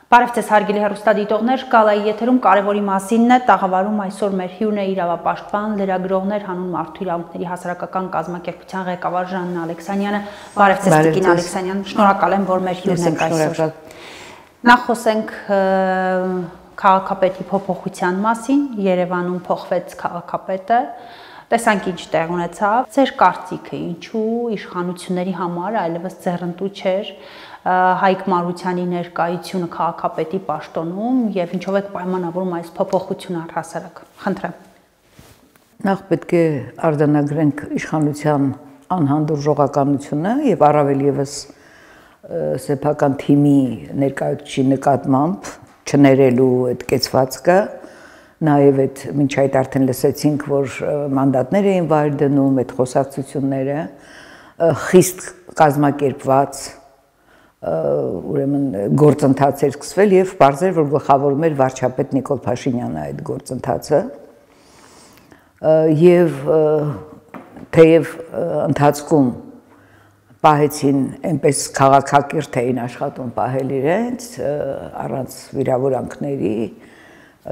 Բարև ձեզ հարգելի հեռուստադիտողներ, Գալայի եթերում կարևորի մասինն է տաղավարում այսօր մեր հյուրն է իրավապաշտպան, լրագրողներ հանուն մարդու իրավունքների հասարակական կազմակերպության ղեկավար Ժաննա Ալեքսանյանը։ Բարև ձեզ Տիկին Ալեքսանյան, շնորհակալ եմ, որ մեր հյուրն եք այսօր։ Նախ խոսենք քաղաքապետի փոփոխության մասին, Երևանում փոխվեց քաղաքապետը, տեսանք ինչ տեղ ունեցավ, ձեր կարծիքը ինչու իշխանությունների համար այլևս ձեռնտու չէր Հայկ Մարությանի ներկայությունը քաղաքապետի պաշտոնում եւ ինչով եք պայմանավորում այս փոփոխությունը առհասարակ։ Խնդրեմ։ Նախ պետք է արձանագրենք իշխանության անհանդուրժողականությունը եւ առավել եւս սեփական թիմի ներկայացուցիչի նկատմամբ չներելու այդ կեցվածքը, նաեւ այդ մինչ այդ արդեն լսեցինք, որ մանդատներ էին վայր դնում, այդ խոսակցությունները խիստ կազմակերպված ուրեմն գործընթաց էր սկսվել եւ բարձր որ գլխավորում էր վարչապետ Նիկոլ Փաշինյանը այդ գործընթացը եւ թեև ընթացքում պահեցին այնպես քաղաքակիրթ էին աշխատում պահել իրենց առանց վիրավորանքների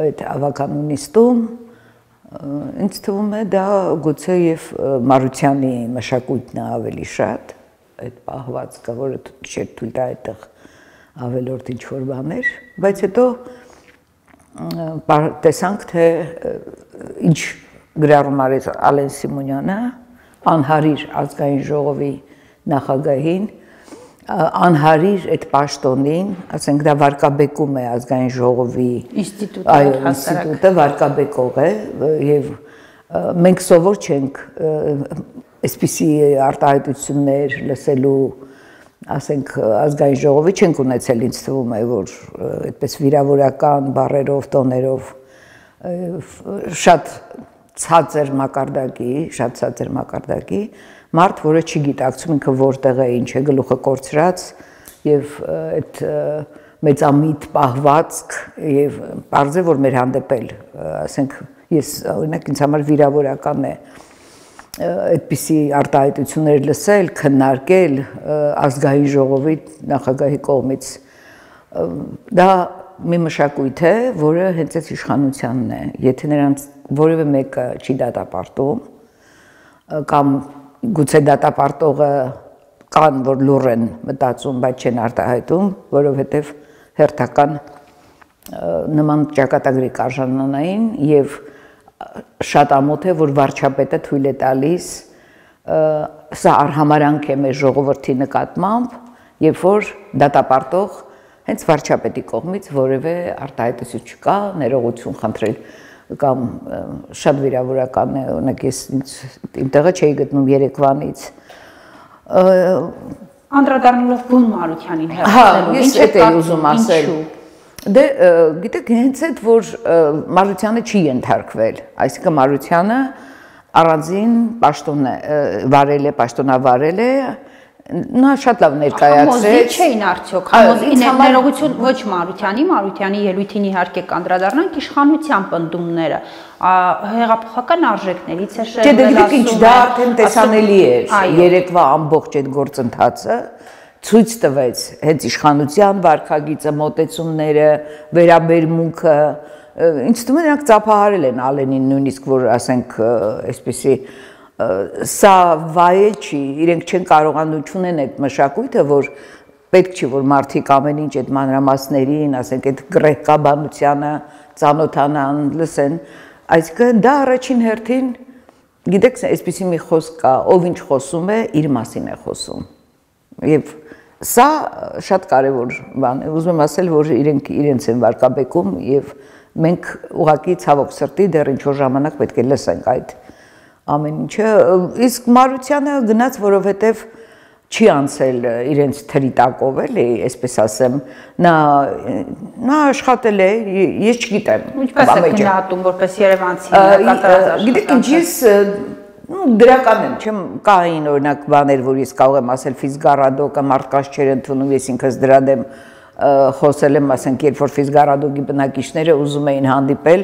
այդ ավականու նիստում ինձ թվում է դա գուցե եւ Մարությանի մշակույթն է ավելի շատ այդ պահվածքը, որը չէր թույլ տա այդտեղ ավելորդ ինչ-որ բաներ, բայց հետո տեսանք, թե ինչ գրառում արեց Ալեն Սիմոնյանը, անհարիր ազգային ժողովի նախագահին, անհարիր այդ պաշտոնին, ասենք դա վարկաբեկում է ազգային ժողովի ինստիտուտը վարկաբեկող է եւ մենք սովոր չենք այսպիսի արտահայտություններ լսելու, ասենք ազգային ժողովի չենք ունեցել, ինձ թվում է, որ այդպես վիրավորական բառերով, տոներով շատ ցածր մակարդակի մարդ, որը չգիտակցում ինքը որտեղ է, ինչ է գլուխը կորցրած եւ այդ մեծամիտ պահվածք եւ բարձր որ մեր հանդեպել, ասենք ես օրինակ ինձ համար վիրավորական է այդպիսի արտահայտություններ լսել, քննարկել ազգային ժողովի նախագահի կողմից դա մի մշակույթ է, որը հենց այս իշխանությանն է, եթե նրանց որևէ մեկը չի դատապարտում կամ գուցե դատապարտողը կան, որ լուռ են մտածում, բայց չեն արտահայտում, որովհետև հերթական նման ճակատագրի կարժանանային եւ շատ ամոթ է, որ վարչապետը թույլ է տալիս սա արհամարանք է մեր ժողովրդի նկատմամբ, երբ որ դատապարտող հենց վարչապետի կողմից որևէ արտահայտություն չկա, ներողություն խնդրել կամ շատ վիրավորական է, օրինակ ես իմ տեղը չէի գտնում երեկվանից անդրադառնալով Բուն Մարությանին հեղափոխելու ես էդ էի ուզում ասել դե գիտեք հենց այդ որ Մարությանը չի ենթարկվել այսինքն Մարությանը առանձին պաշտոնավարել է նա շատ լավ ներկայացրեց Համոզի չէին արդյոք համոզի ներողություն ոչ Մարությանի ելույթին իհարկե կանդրադառնանք իշխանության պնդումները հեղափոխական արժեքներից է շեղվել ասում դե ինչ դա արդեն տեսանելի էր երեկվա ամբողջ այդ գործընթացը ցույց տվեց հենց իշխանության վարքագիծը մոտեցումները վերաբերմունքը ինձ թվում է նրանք ծափահարել են Ալենին նույնիսկ որ ասենք այսպեսի սա վայել չի, իրենք չեն կարողանում չունեն այդ մշակույթը, որ պետք չի, որ մարդիկ ամեն ինչ այդ մանրամասներին, ասենք այդ գրեհկաբանությանը ծանոթանան, լսեն, այսինքն դա առաջին հերթին, գիտեք, այսպիսի մի խոսք կա, ով ինչ խոսում է, իր մասին է խոսում, և սա շատ կարևոր բան է, ուզում եմ ասել, որ իրենց են վարկաբեկում և մենք ուղղակի ցավոք սրտի դեռ ինչ-որ ժամանակ պետք է լսենք այդ ամեն ինչը, իսկ Մարությանը գնաց, որովհետև չի անցել իրենց թրի տակով, էլի, այսպես ասեմ, նա աշխատել է, ես չգիտեմ։ Ինչպես եք գնահատում, որպես երևանցի կատարած աշխատանքը։ Գիտեք ինչ, ես դրական եմ, չեմ կային օրինակ բաներ, որ ես կարող եմ ասել Ֆիզգարադոկը մարդկանց չեր ընդունում, ես ինքս դրա դեմ խոսել եմ, ասենք, երբ որ Ֆիզգարադոկի բնակիչները ուզում էին հանդիպել,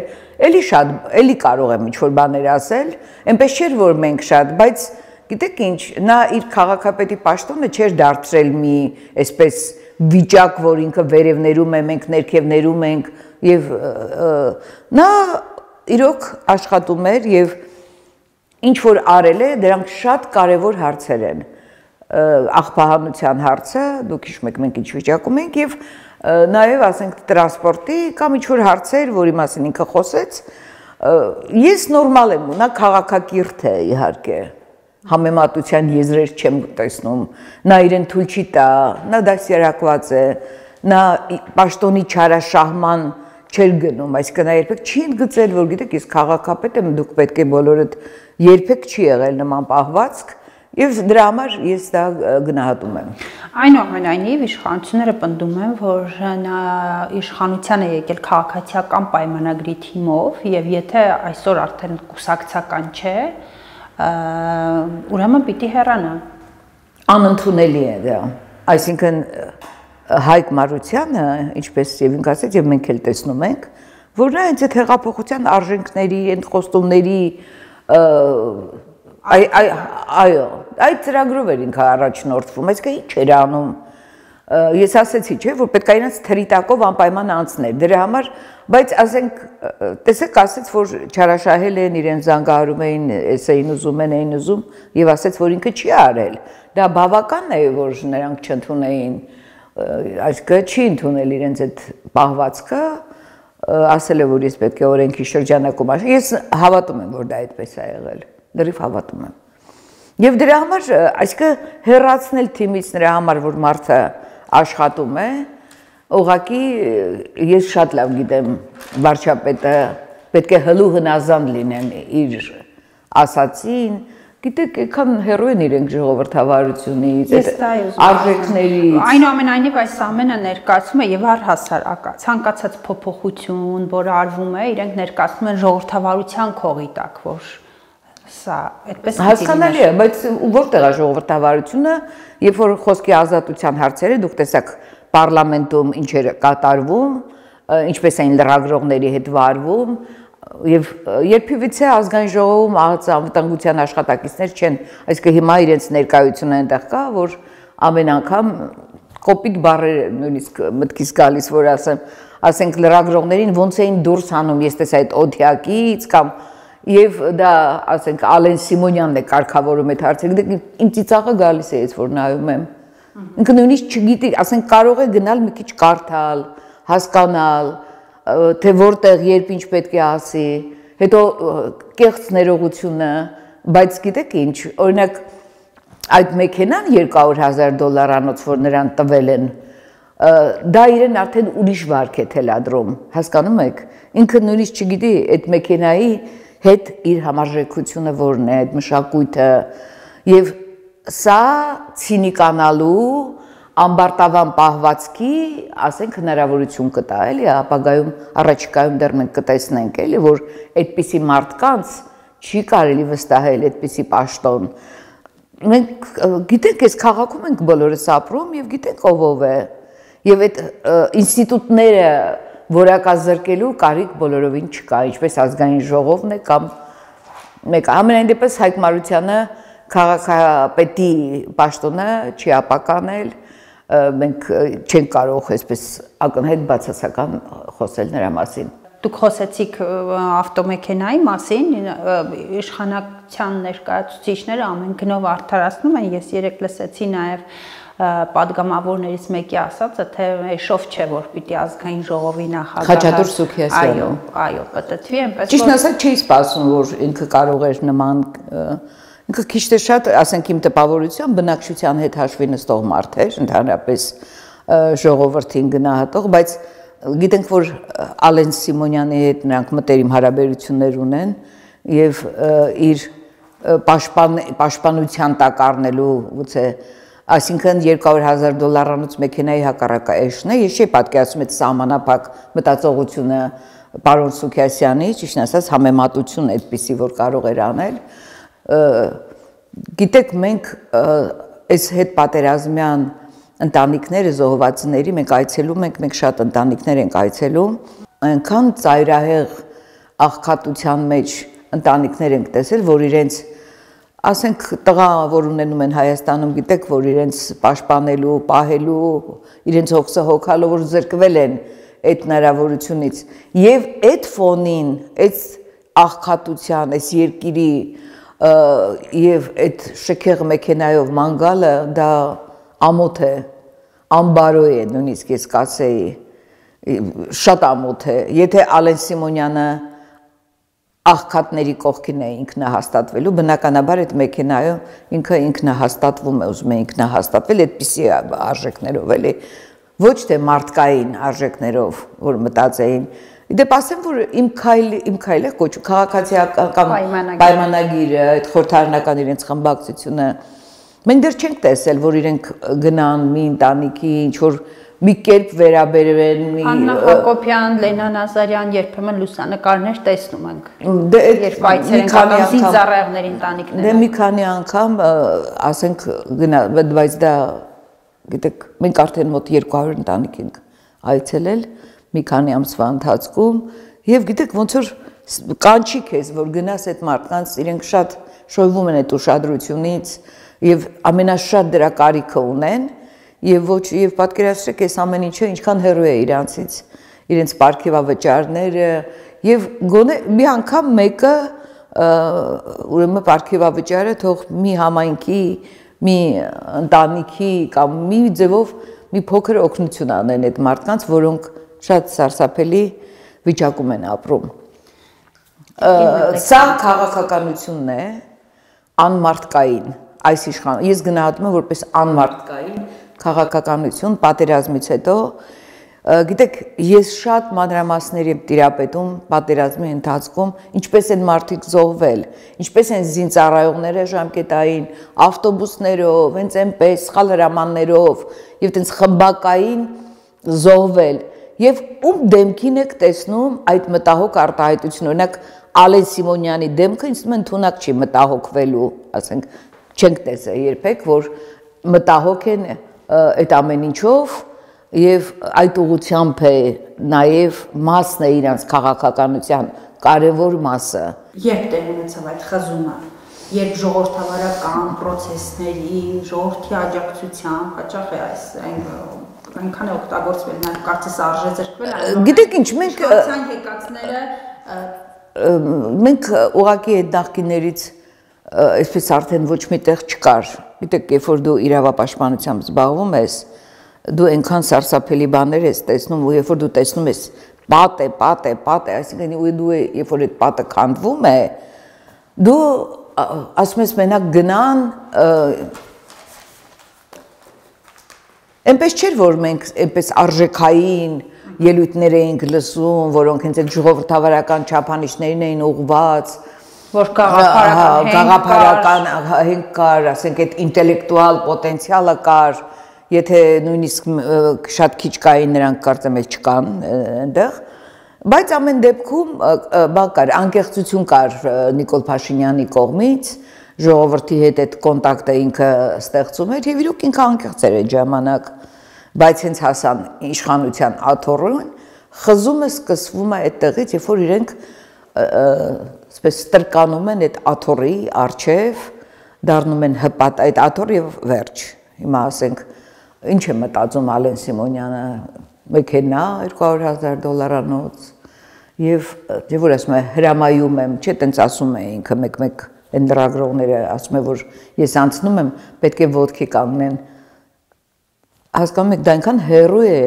էլի կարող եմ ինչ-որ բաներ ասել, այնպես չէր, որ մենք շատ, բայց գիտեք ինչ, նա իր քաղաքապետի պաշտոնը չէր դարձրել մի այսպես վիճակ, որ ինքը վերևներում է, մենք ներքևներում ենք եւ նա իրոք աշխատում էր եւ ինչ որ արել է, դրանք շատ կարեւոր հարցեր են։ Աղբահանության հարցը, դուք հիշում եք մենք ինչ վիճակում ենք եւ նաեւ ասենք տրանսպորտի կամ ինչ որ հարցեր, որի մասին ինքը խոսեց, ես նորմալ եմ, նա քաղաքակիրթ է իհարկե։ Համեմատության եզրեր չեմ տեսնում, նա իրեն թույլ չի տա, նա դասյարակված է, նա պաշտոնի չարաշահման չէր գնում, այսինքն նա երբեք չի ընդգծել, որ գիտեք, ես քաղաքապետ եմ, դուք պետք է բոլորդ երբեք չի եղել նման պահվածք, եւ դրա համար ես դա գնահատում եմ։ Այնուամենայնիվ իշխանությունները պնդում են, որ նա իշխանության է եկել քաղաքացիական պայմանագրի թիմով եւ եթե այսօր արդեն կուսակցական չէ, ուրեմն պիտի հեռանա։ Անընդունելի է դա։ Այսինքն Հայկ Մարությանը, ինչպես եւ ինքը ասաց, եւ մենք էլ տեսնում ենք, որ նա հենց այդ հեղափոխության արժենքների, այդ խոստումների այո, այդ ծրագրով էր ինքը առաջնորդվում, այսինքն ինչ էր անում։ Ես ասեցի, չէ, որ պետք է իրենց թրիտակով անպայման անցներ։ Դրա համար, բայց ասենք, տեսեք, ասեց, որ չարաշահել են, իրեն զանգահարում էին, էս էին ուզում, էին ուզում, եւ ասեց, որ ինքը չի արել։ Դա բավական է, որ նրանք չընդունեին, այսինքն չի ընդունել իրենց այդ պահվածքը, ասել է, որ ես պետք է օրենքի շրջանակում աշխատեմ։ Ես հավատում եմ, որ դա այդպես է եղել։ Լրիվ հավատում եմ։ Եվ դրա համար, այսինքն հեռացնել թիմից նրա համար, որ մարդը աշխատում է, ուղղակի ես շատ լավ գիտեմ վարչապետը պետք է հլու հնազանդ լինեն իր ասածին, գիտեք, այդքան հեռու են իրենք ժողովրդավարությունից, արժեքներից։ Այնուամենայնիվ այս ամենը ներկայացում է եւ առհասարակ ցանկացած փոփոխություն, որը արվում է, իրենք ներկայացնում են ժողովրդավարության քողի տակ, որ սա այդպես հասկանալի է, բայց որտեղ է ժողովրդավարությունը, երբ որ խոսքի ազատության հարցերը դուք տեսաք պարլամենտում ինչ էր կատարվում, ինչպես էին լրագրողների հետ վարվում, եւ երբիվիցե ազգային ժողովում անվտանգության աշխատակիցներ չեն, այսինքն հիմա իրենց ներկայությունը այնտեղ կա, որ ամեն անգամ կոպիտ բառեր նույնիսկ մտքից գալիս, որ ասենք լրագրողներին ոնց էին դուրս հանում, ես տեսա այդ օդյակից կամ Եվ դա, ասենք, Ալեն Սիմոնյանն է կարգավորում այդ հարցերը, իմ ծիծաղը գալիս է, ես որ նայում եմ։ Ինքը նույնիսկ չգիտի, ասենք, կարող է գնալ մի քիչ կարդալ, հասկանալ, թե որտեղ, երբ ինչ պետք է ասի, հետո կեղծ ներողությունը, բայց գիտեք ինչ, օրինակ, այդ մեքենան $200,000 որ նրան տվել են, դա իրեն արդեն ուրիշ վարք է թելադրում, հասկանում եք, ինքը նույնիսկ չգիտի այդ մեքենայի հետ իր համարժեքությունը որն է, այդ մշակույթը եւ սա ցինիկանալու ամբարտավան պահվածքի, ասենք հնարավորություն կտա, էլի, ապագայում առաջիկայում դեռ մենք կտեսնենք, էլի, որ այդպիսի մարդկանց չի կարելի վստահել այդպիսի պաշտոն։ Մենք գիտենք, այս քաղաքում ենք բոլորս ապրում եւ գիտենք ով է։ Եվ այդ ինստիտուտները որակազրկելու կարիք բոլորովին չկա, ինչպես ազգային ժողովն է կամ մեկը։ Ամենայն դեպս Հայկ Մարությանը քաղաքապետի պաշտոնը չի ապականել, մենք չենք կարող այսպես ակնհայտ բացասական խոսել նրա մասին։ Դուք խոսեցիք ավտոմեքենայի մասին, իշխանության ներկայացուցիչները ամեն գնով արդարացնում են, ես երեկ լսեցի նաև պատգամավորներից մեկի ասածը, թե էշով չէ, որ պիտի ազգային ժողովի նախագահը Խաչատուր Սուքիասյանը, այո, պատտվի, այնպես ճիշտ ասած չի սպասում, որ ինքը կարող էր նման, ինքը քիչ թե շատ, ասենք իմ տպավորությամբ բնակչության հետ հաշվի նստող մարդ էր, ընդհանրապես ժողովրդին գնահատող, բայց գիտենք, որ Ալեն Սիմոնյանի հետ նրանք մտերիմ հարաբերություններ ունեն եւ իր պաշտպանության տակ առնելու գուցե Այսինքն $200,000 մեքենայի հակառակը էշն է, ես չի պատկերացնում այդ սահմանափակ մտածողությունը պարոն Սուքիասյանի, ճիշտն ասած համեմատություն այդպիսի, որ կարող էր անել։ Գիտեք, մենք այս հետ պատերազմյան ընտանիքները, զոհվածների մենք այցելում ենք, մենք շատ ընտանիքներ ենք այցելում, այնքան ծայրահեղ աղքատության մեջ ընտանիքներ ենք տեսել, որ իրենց ասենք տղա, որ ունենում են Հայաստանում, գիտեք, որ իրենց պաշտպանելու, պահելու, իրենց հոգսը հոգալով որ զրկվել են այդ հնարավորությունից եւ այդ ֆոնին, այդ աղքատության, այս երկիրի եւ այդ շքեղ մեքենայով մանգալը դա ամոթ է, ամբարո է, նույնիսկ ես կասեի, շատ ամոթ է, եթե Ալեն Սիմոնյանը աղքատների կողքին է ինքնահաստատվելու, բնականաբար այդ մեքենայով ինքը ինքնահաստատվում է, ուզում է ինքնահաստատվել այդպիսի արժեքներով, էլի, ոչ թե մարդկային արժեքներով, որ մտածեին։ Դեպ ասեմ, որ իմ քայլը կոչում քաղաքացիական պայմանագիրը, այդ խորհրդարանական իրենց խմբակցությունը, մենք դեռ չենք տեսել, որ իրենք գնան մի ընտանիքի, ինչ-որ մի կերպ վերաբերվեն, Աննա Հակոբյան, Լենա Նազարյան, երբեմն լուսանկարներ տեսնում ենք։ Երբ այցելենք զինծառայողների ընտանիքները։ Դե մի քանի անգամ, ասենք, բայց դա, գիտեք, մենք արդեն մոտ 200 ընտանիք ենք այցելել մի քանի ամսվա ընթացքում եւ գիտեք ոնց որ կանչի քեզ որ գնաս այդ մարդկանց իրենք շատ շոյվում են այդ ուշադրությունից եւ ամենաշատ դրա կարիքը ունեն եւ ոչ եւ պատկերացրեք այս ամեն ինչը ինչքան հեռու է իրանցից իրենց պարգևավճարները եւ գոնե մի անգամ մեկը ուրեմն պարգևավճարը թող մի համայնքի մի ընտանիքի կամ մի ձևով մի փոքր օգնություն անեն այդ մարդկանց որոնք շատ սարսափելի վիճակում են ապրում սա քաղաքականությունն է անմարդկային այս իշխան ես գնահատում եմ որպես անմարդկային քաղաքականություն պատերազմից հետո գիտեք ես շատ մանրամասներ եմ տիրապետում պատերազմի ընթացքում ինչպես են մարդիկ զոհվել ինչպես են զինծառայողները ժամկետային ավտոբուսներով հենց այնպես սխալ հրամաններով եւ այդպես խմբակային զոհվել եւ ում դեմքին եք տեսնում այդ մտահոգ արտահայտությունը օրինակ Ալեն Սիմոնյանի դեմքը ինձ թվում է ընդունակ չի մտահոգվելու ասենք չենք տեսել երբեք որ մտահոգ են այդ ամեն ինչով եւ այդ ուղղությամբ է նաեւ մասն է իրանց քաղաքականության կարևոր մասը երբ տեղ ունեցավ այդ խզումը երբ ժողովրդավարական process-ների ժողովրդի աջակցությամբ հաճախ է այս այնքան է օգտագործվել նաեւ կարծես արժե զրկվել գիտեք ինչ մենք հեկացները մենք ուղղակի այդ նախկիներից այսպես արդեն ոչ մի տեղ չկար գիտեք երբ որ դու իրավապաշտպանությամբ զբաղվում ես դու այնքան սարսափելի բաներ ես տեսնում ու երբ որ դու տեսնում ես պատ է այսինքն դու երբ որ այդ պատը քանդվում է դու ասում ես մենակ գնան այնպես չէր որ մենք այնպես արժեքային ելույթներ էինք լսում որոնք հենց այդ ժողովրդավարական չափանիշներին էին ուղղված որ գաղափարական հենք կար ասենք այդ ինտելեկտուալ պոտենցիալը կար եթե նույնիսկ շատ քիչ կային նրանք կարծեմ էլ չկան այնտեղ բայց ամեն դեպքում բան կար անկեղծություն կար Նիկոլ Փաշինյանի կողմից ժողովրդի հետ այդ կոնտակտը ինքը ստեղծում էր եւ իրոք ինքը անկեղծ էր այդ ժամանակ բայց հենց հասան իշխանության աթոռին խզումը սկսվում է այդտեղից երբ որ իրենք այսպես ստրկանում են այդ աթոռի արչեւ դառնում են հպատ այդ աթոռ եւ վերջ հիմա ասենք Ինչ է մտածում Ալեն Սիմոնյանը մեքենա $200,000 եւ որ ասում է հրամայում եմ չէ տենց ասում է ինքը մեկ այն լրագրողները ասում է որ ես անցնում եմ պետք է ոտքի կանգնեն հասկանում եք դա այնքան հեռու է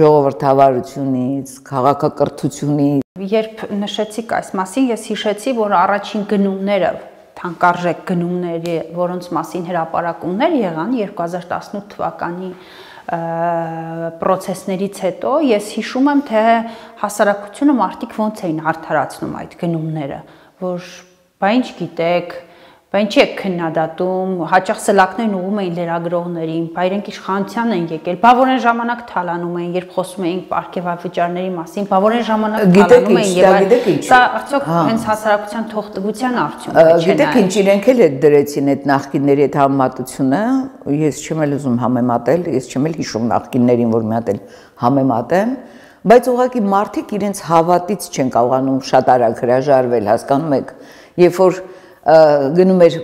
ժողովրդավարությունից քաղաքակրթությունից երբ նշեցիք այս մասին ես հիշեցի որ առաջին գնումները թանկարժեք գնումների, որոնց մասին հրապարակումներ եղան 2018 թվականի process-ներից հետո ես հիշում եմ թե հասարակությունը մարդիկ ոնց էին արդարացնում այդ գնումները, որ բա ինչ գիտեք, բա ինչի եք քննադատում, հաճախ սլակներն ուղում էին լրագրողներին, բա իրենք իշխանության են եկել, բա որ այն ժամանակ թալանում էին, երբ խոսում էինք պարգևավճարների մասին, բա որ այն ժամանակ թալանում էին եւ սա արդյոք հենց հասարակության թողտվության արդյունք չէ։ Գիտեք ինչ իրենք էլ այդ դրեցին այդ նախկինների այդ համեմատությունը, ես չեմ էլ ուզում համեմատել, ես չեմ էլ հիշում նախկիններին, որ մի հատ էլ համեմատեմ, բայց ուղղակի մարդիկ իրենց հավատից չեն կարողանում շատ արագ հրաժարվել, հասկանում եք, երբ որ գնում էր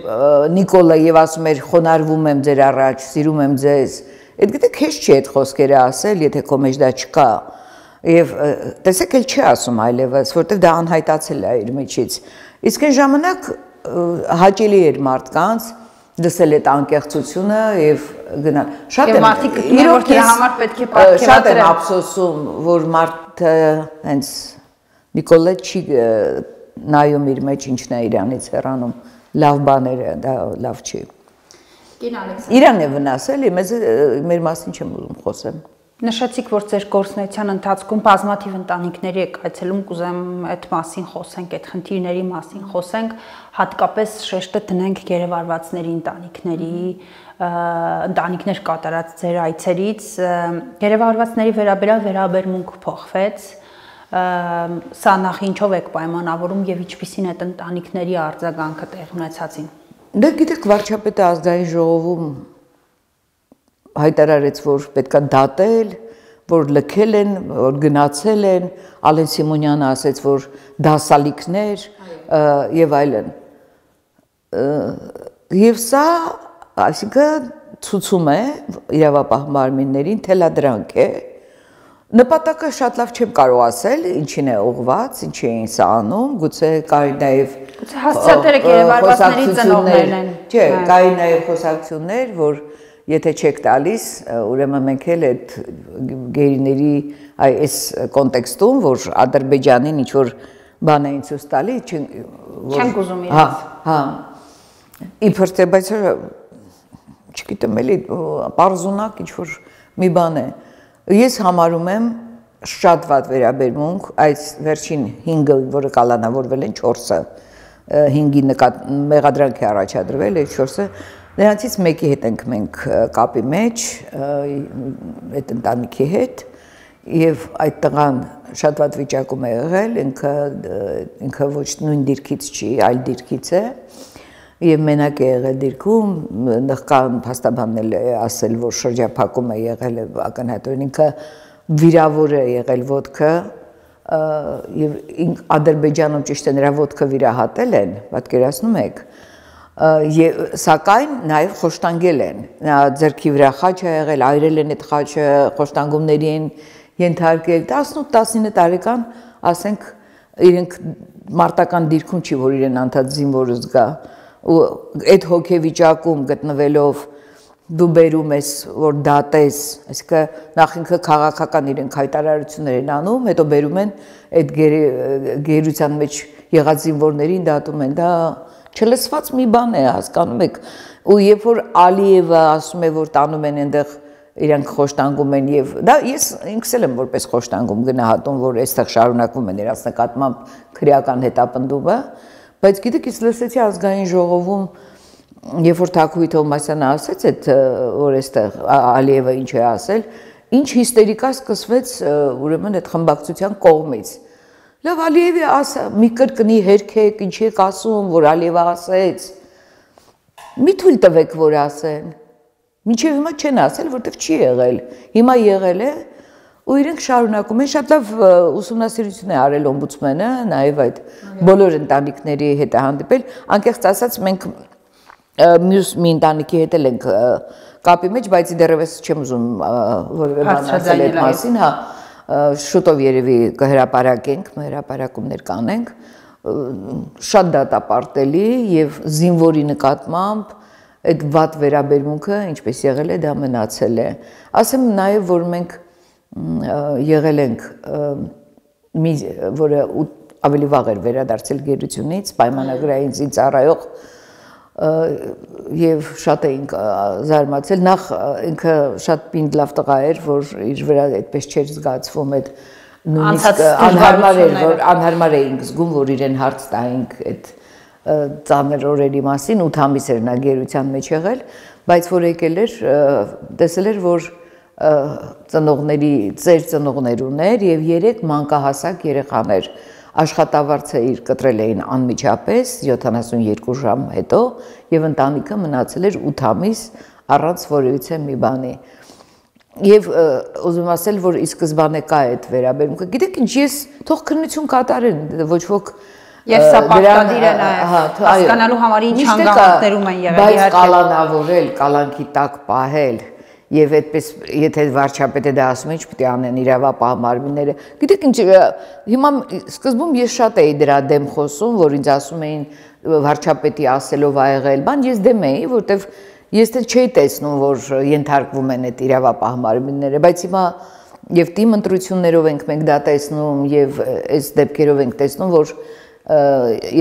Նիկոլը եւ ասում էր խոնարհվում եմ ձեր առաջ, սիրում եմ ձեզ։ Այդ գիտեք քեզ չի այդ խոսքերը ասել, եթե քո մեջ դա չկա։ Եվ տեսեք էլ չի ասում այլևս, որտեղ դա անհայտացել է իր միջից։ Իսկ այն ժամանակ հաճելի էր մարդկանց դասել այդ անկեղծությունը եւ գնալ։ Շատ եմ մարդիկ գտնում որ դրա համար պետք է պատկերացնել։ Շատ եմ ափսոսում, որ մարդը հենց Նիկոլը չի նայում իր մեջ ինչն է իրանից հեռանում, լավ բաները, դա լավ չի։ Կին Ալեքսանդր։ Իրան է վնասել, մեր մասին չեմ ուզում խոսեմ։ Նշեցիք, որ ձեր գործունեության ընթացքում բազմաթիվ ընտանիքների եք այցելում, կուզեմ այդ մասին խոսենք, այդ խնդիրների մասին խոսենք, հատկապես շեշտը դնենք գերեվարվածների ընտանիքներ կատարած ձեր այցերից, գերեվարվածների վերաբերյալ վերաբերմունք փոխվեց, սա նախ ինչով եք պայմանավորում եւ ինչպիսին է ընտանիքների արձագանքը տեղ ունեցածին։ Դա գիտեք, վարչապետը ազգային ժողովում հայտարարեց, որ պետքա դատել, որ լքել են, որ գնացել են, Ալեն Սիմոնյանը ասեց, որ դասալիքներ եւ այլն։ Եվ սա, այսինքն ցույցում է իրավապահ մարմիններին թելադրանք է։ Նպատակը շատ լավ չեմ կարող ասել, ինչին է ուղղված, ինչի էին սա անում, գուցե կային նաեւ հասցեատերը գերեվարվածների ծնողներն են։ Չէ, կային նաեւ խոսակցություններ, որ եթե չեք տալիս, ուրեմն մենք էլ այդ գերիների այս կոնտեքստում, որ Ադրբեջանին ինչ որ բան էին ցույց տալի, չենք ուզում իրենց։ Հա։ Իբր թե բայց չգիտեմ էլի պարզունակ ինչ որ մի բան է։ Ես համարում եմ շատ վատ վերաբերմունք այս վերջին 5-ը, որը կալանավորվել են 4-ը, 5-ի մեղադրանք է առաջադրվել, այդ 4-ը Նրանցից մեկի հետ ենք մենք կապի մեջ, այդ ընտանիքի հետ, եւ այդ տղան շատ վատ վիճակում է եղել, ինքը ոչ նույն դիրքից չի, այլ դիրքից է, եւ մենակ է եղել դիրքում, նախքան փաստաբանն է ասել, որ շրջափակում է եղել ակնհայտորեն, ինքը վիրավոր է եղել ոտքը, եւ Ադրբեջանում ճիշտ է նրա ոտքը վիրահատել են, պատկերացնում եք, սակայն նաև խոշտանգել են, ձեռքի վրա խաչ է եղել, այրել են այդ խաչը, խոշտանգումների են ենթարկել, 18-19 տարեկան, ասենք, իրենք մարտական դիրքում չի, որ իրեն անդադ զինվորը զգա, ու այդ հոգեվիճակում գտնվելով դու բերում ես, որ դատես, այսինքն նախ ինքը քաղաքական իրենք հայտարարություններ են անում, հետո բերում են այդ գերության մեջ եղած զինվորներին դատում են, դա չլսված մի բան է, հասկանում եք, ու երբ որ Ալիևը ասում է, որ տանում են այնտեղ իրանք խոշտանգում են եւ դա ես ինքս էլ եմ որպես խոշտանգում գնահատում, որ այստեղ շարունակվում են իրաց նկատմամբ քրեական հետապնդումը, բայց գիտեք, ես լսեցի ազգային ժողովում, երբ որ Թաքուի Թովմասյանը ասեց այդ որ այստեղ Ալիևը ինչ է ասել, ինչ հիստերիկա սկսվեց ուրեմն այդ խմբակցության կողմից։ Լավ Ալիևի ասա, մի կրկնի հերքեք, ինչի եք ասում, որ Ալիևը ասեց։ Մի թույլ տվեք, որ ասեն։ Մինչև հիմա չեն ասել, որտեղ չի եղել։ Հիմա եղել է, ու իրենք շարունակում են, շատ լավ ուսումնասիրություն է արել օմբուդսմենը, նաև այդ բոլոր ընտանիքների հետ է հանդիպել, անկեղծ ասած մենք մյուս մի ընտանիքի հետ էլ ենք կապի մեջ, բայց դեռևս չեմ ուզում որևէ բան ասել այդ մասին, հա, շուտով երևի կհրապարակենք, հրապարակումներ կանենք, շատ դատապարտելի եւ զինվորի նկատմամբ այդ վատ վերաբերմունքը, ինչպես եղել է, դա մնացել է։ Ասեմ նաեւ, որ մենք եղել ենք մի, որը ավելի վաղ էր վերադարձել գերությունից, պայմանագրային ծառայող եւ շատ էինք զարմացել, նախ ինքը շատ պինդ լավ տղա էր, որ իր վրա այդպես չէր զգացվում այդ նույնիսկ անհարմար էինք զգում, որ իրեն հարց տայինք այդ ծանր օրերի մասին, 8 ամիս էր նա գերության մեջ եղել, բայց որ եկել էր, տեսել էր, որ ծեր ծնողներ ուներ եւ 3 մանկահասակ երեխաներ աշխատավարձը իր կտրել էին անմիջապես 72 ժամ հետո եւ ընտանիքը մնացել էր 8 ամիս առանց որևիցե մի բանի։ Եվ ուզում ասել, որ ի սկզբանե կա այդ վերաբերմունքը։ Գիտեք ինչ, ես թող քննություն կատարեն, ոչ ոք Եվ սա պարտադիր է նաև հասկանալու համար ինչ հանգամանքներում են եղել, բայց կալանավորել, կալանքի տակ պահել եւ այդպես եթե վարչապետը դա ասում է, ինչ պետք է անեն իրավապահ մարմինները։ Գիտեք ինչ, հիմա սկզբում ես շատ էի դրա դեմ խոսում, որ ինձ ասում էին վարչապետի ասելով ա եղել, բան ես դեմ էի, որտեվ ես դեռ չէի տեսնում, որ ենթարկվում են այդ իրավապահ մարմինները, բայց հիմա եւ թիմ ընտրություններով ենք մենք դա տեսնում եւ այս դեպքերով ենք տեսնում, որ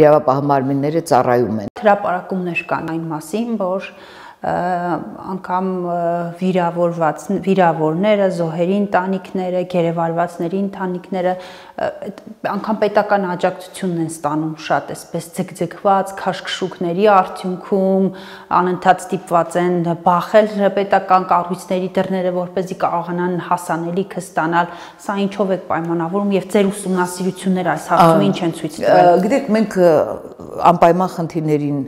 իրավապահ մարմինները ծառայում են։ Հրապարակումներ կան այն մասին, որ անգամ վիրավորները, զոհերի ընտանիքները, գերեվարվածների ընտանիքները անգամ պետական աջակցությունն են ստանում շատ այսպես ձգձգված քաշքշուկների արդյունքում անընդհատ ստիպված են բախել պետական կառույցների դռները, որպեսզի կարողանան հասանելիքը ստանալ, սա ինչով է պայմանավորում եւ ձեր ուսումնասիրությունները այս հարցում ինչ են ցույց տվել։ Գիտեք, մենք անպայման խնդիրներին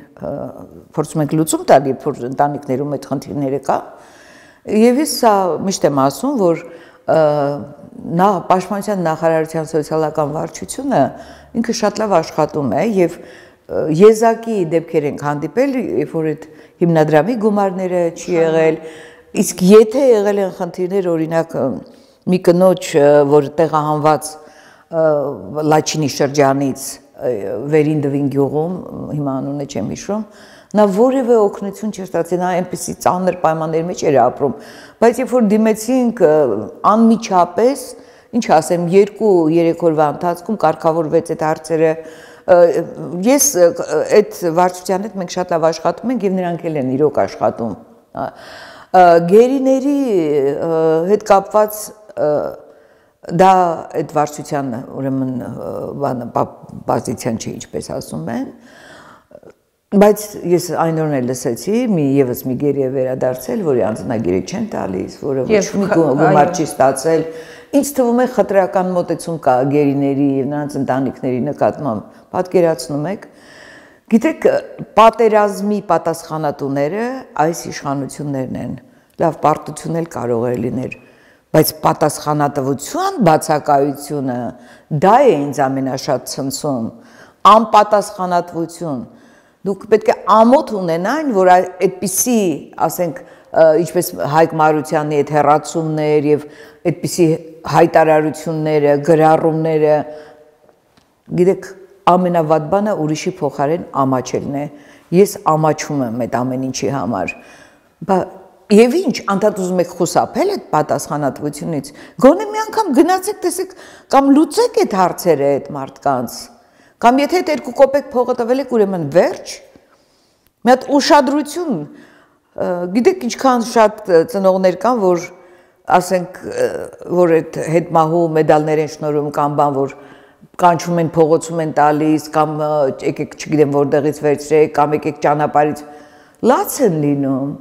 փորձում ենք լուծում տալ, երբ որ ընտանիքներում այդ խնդիրները կա, եւ ես սա միշտ եմ ասում, որ Պաշտպանության նախարարության սոցիալական վարչությունը ինքը շատ լավ աշխատում է եւ եզակի դեպքեր ենք հանդիպել, երբ որ այդ հիմնադրամի գումարները չի եղել, իսկ եթե եղել են խնդիրներ, օրինակ մի կնոջ, որ տեղահանված Լաչինի շրջանից Վերին Դվին գյուղում, հիմա անունը չեմ հիշում, նա որևէ օգնություն չի ստացել, նա այնպեսի ծանր պայմանների մեջ էր ապրում, բայց երբ որ դիմեցինք անմիջապես, ինչ ասեմ, 2-3 օրվա ընթացքում կարգավորվեց այդ հարցերը, ես այդ վարչության հետ մենք շատ լավ աշխատում ենք եւ նրանք էլ են իրոք աշխատում։ Գերիների հետ կապված դա այդ վարչության ուրեմն պոզիցիան չի, ինչպես ասում են, բայց ես այն օրն էլ լսեցի, եւս մի գերի է վերադարձել, որի անձնագիրը չեն տալիս, որը ոչ մի գումար չի ստացել։ Ինձ թվում է խտրական մոտեցում կա գերիների եւ նրանց ընտանիքների նկատմամբ։ Պատկերացնում եք, գիտեք, պատերազմի պատասխանատուները այս իշխանություններն են։ Լավ, պարտություն էլ կարող է լինել, բայց պատասխանատվության բացակայությունը դա է ինձ ամենաշատ ցնցում, անպատասխանատվություն։ Դուք պետք է ամոթ ունենային, որ այդպիսի, ասենք, ինչպես Հայկ Մարությանի այդ հեռացումներ եւ այդպիսի հայտարարությունները, գրառումները, գիտեք, ամենավատ բանը ուրիշի փոխարեն ամաչելն է։ Ես ամաչում եմ այդ ամեն ինչի համար։ Եվ ինչ, անդադ ուզում եք խուսափել այդ պատասխանատվությունից, գոնե մի անգամ գնացեք, տեսեք, կամ լուծեք այդ հարցերը այդ մարդկանց, կամ եթե այդ 2 կոպեկ փողը տվել եք, ուրեմն վերջ, մի հատ ուշադրություն, գիտեք ինչքան շատ ծնողներ կան, որ ասենք, որ այդ հետմահու մեդալներ են շնորհում կամ բան, որ կանչում են, փողոցում են տալիս, կամ եկեք, չգիտեմ որտեղից վերցրեք, կամ եկեք ճանապարհից, լաց են լինում,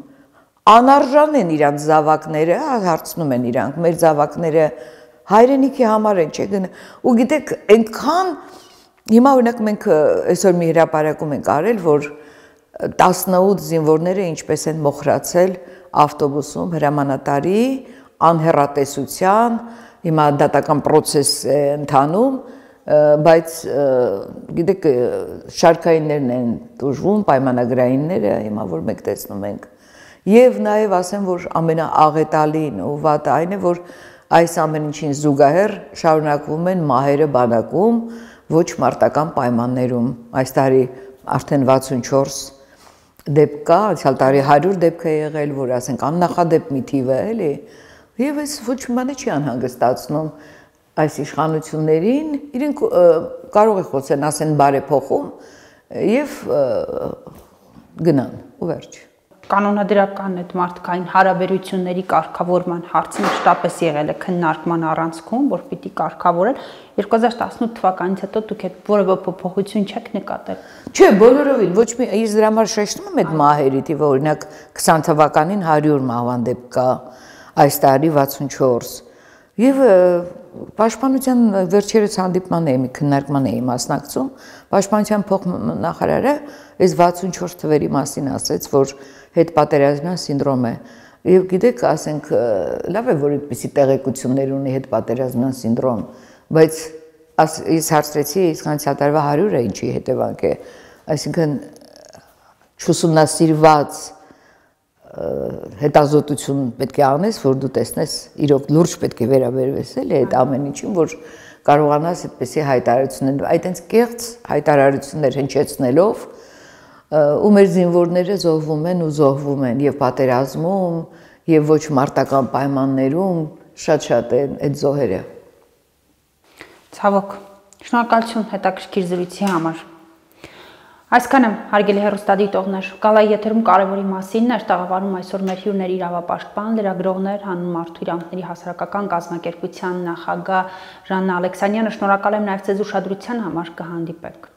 անարժան են իրանց զավակները, հարցնում են իրանք, մեր զավակները հայրենիքի համար են, չէ՞ գնա։ Ու գիտեք, այնքան հիմա օրինակ մենք այսօր մի հրապարակում ենք արել, որ 18 զինվորները ինչպես են մոխրացել ավտոբուսում հրամանատարի անհեռատեսության, հիմա դատական process է ընթանում, բայց գիտեք շարքայիններն են դժվում, պայմանագրայինները, հիմա որ մենք տեսնում ենք։ Եվ նաև ասեմ, որ ամենաաղետալին ու վատը այն է, որ այս ամեն ինչին զուգահեռ շարունակվում են մահերը բանակում, ոչ մարտական պայմաններում։ Այս տարի արդեն 64 դեպք կա, անցյալ տարի 100 դեպք է եղել, որ ասենք աննախադեպ մի թիվ է, էլի։ Եվ այս ոչ մի բան չի անհանգստացնում այս իշխանություններին, իրենք կարող է խոսեն, ասեն բարեփոխում եւ գնան ու վերջ։ Կանոնադրական այդ մարդկային հարաբերությունների կարգավորման հարցը մշտապես եղել է քննարկման առանցքում, որ պիտի կարգավորել 2018 թվականից հետո դուք այդ որևէ փոփոխություն չեք նկատել։ Չէ, բոլորովին, ոչ մի ես դրա համար շեշտում եմ այդ մահերի թիվը, օրինակ 20 թվականին 100 մահվան դեպք կա, այս տարի 64։ Եվ Պաշտպանության վերջերս հանդիպման էի, մի քննարկման էի մասնակցում, Պաշտպանության փոխնախարարը այս 64 թվերի մասին ասեց, որ հետպատերազմյան սինդրոմ է։ Եվ գիտեք, ասենք, լավ է, որ այդպիսի տեղեկություններ ունի հետպատերազմյան սինդրոմ, բայց Ես հարցրեցի իսկականից տարվա 100-ը ինչի հետևանք է, այսինքն չուսումնասիրված հետազոտություն պետք է անես, որ դու տեսնես, իրոք լուրջ պետք է վերաբերվես էլի այդ ամեն ինչին, որ կարողանաս այդպեսի հայտարարություններ, այդտենց կեղծ հայտարարություններ հնչեցնելով, ու մեր զինվորները զոհվում են եւ պատերազմում եւ ոչ մարտական պայմաններում շատ են այդ զոհերը։ Ցավոք, շնորհակալություն հետաքրքիր զրույցի համար։ Այսքանը հարգելի հեռուստադիտողներ, Գալայի եթերում կարևորի մասին էր տաղավարում այսօր մեր հյուրների իրավապաշտպան, լրագրողներ, հանուն մարդու իրավունքների հասարակական կազմակերպության նախագահ Ժաննա Ալեքսանյանը։ Շնորհակալ եմ նաև ձեզ ուշադրության համար, կհանդիպենք։